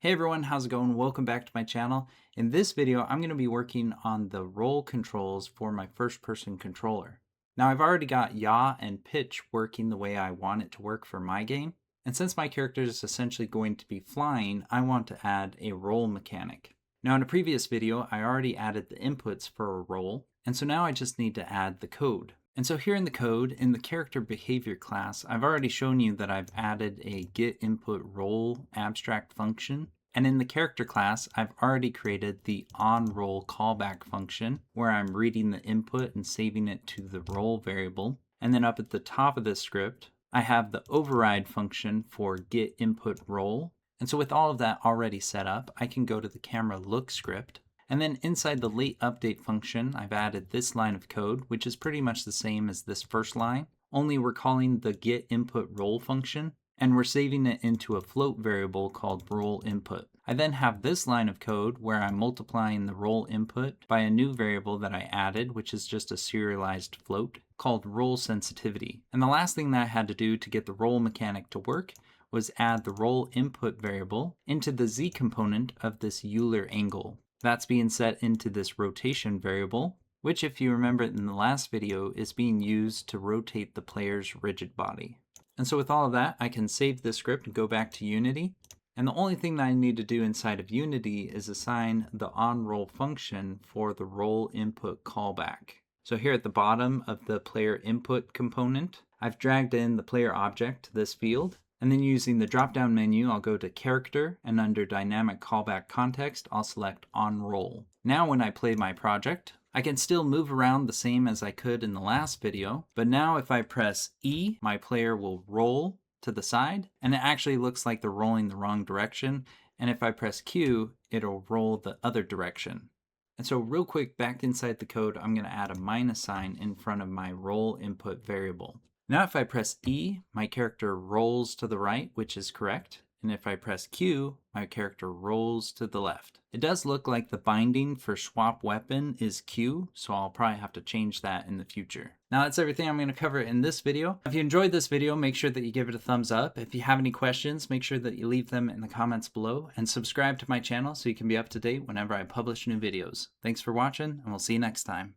Hey everyone, how's it going? Welcome back to my channel. In this video, I'm going to be working on the roll controls for my first-person controller. Now I've already got yaw and pitch working the way I want it to work for my game. And since my character is essentially going to be flying, I want to add a roll mechanic. Now in a previous video, I already added the inputs for a roll, and so now I just need to add the code. And so here in the code, in the character behavior class, I've already shown you that I've added a getInputRoll abstract function. And in the character class, I've already created the onRoll callback function where I'm reading the input and saving it to the roll variable. And then up at the top of this script, I have the override function for getInputRoll. And so with all of that already set up, I can go to the camera look script. And then inside the late update function, I've added this line of code, which is pretty much the same as this first line, only we're calling the getInputRoll function, and we're saving it into a float variable called roll input. I then have this line of code where I'm multiplying the roll input by a new variable that I added, which is just a serialized float called roll sensitivity. And the last thing that I had to do to get the roll mechanic to work was add the roll input variable into the z component of this Euler angle. That's being set into this rotation variable, which if you remember in the last video is being used to rotate the player's rigid body. And so with all of that, I can save this script and go back to Unity. And the only thing that I need to do inside of Unity is assign the onRoll function for the roll input callback. So here at the bottom of the player input component, I've dragged in the player object to this field. And then using the drop-down menu, I'll go to Character, and under Dynamic Callback Context, I'll select onRoll. Now when I play my project, I can still move around the same as I could in the last video, but now if I press E, my player will roll to the side, and it actually looks like they're rolling the wrong direction, and if I press Q, it'll roll the other direction. And so real quick, back inside the code, I'm going to add a minus sign in front of my roll input variable. Now if I press E, my character rolls to the right, which is correct. And if I press Q, my character rolls to the left. It does look like the binding for swap weapon is Q, so I'll probably have to change that in the future. Now that's everything I'm going to cover in this video. If you enjoyed this video, make sure that you give it a thumbs up. If you have any questions, make sure that you leave them in the comments below, and subscribe to my channel so you can be up to date whenever I publish new videos. Thanks for watching, and we'll see you next time.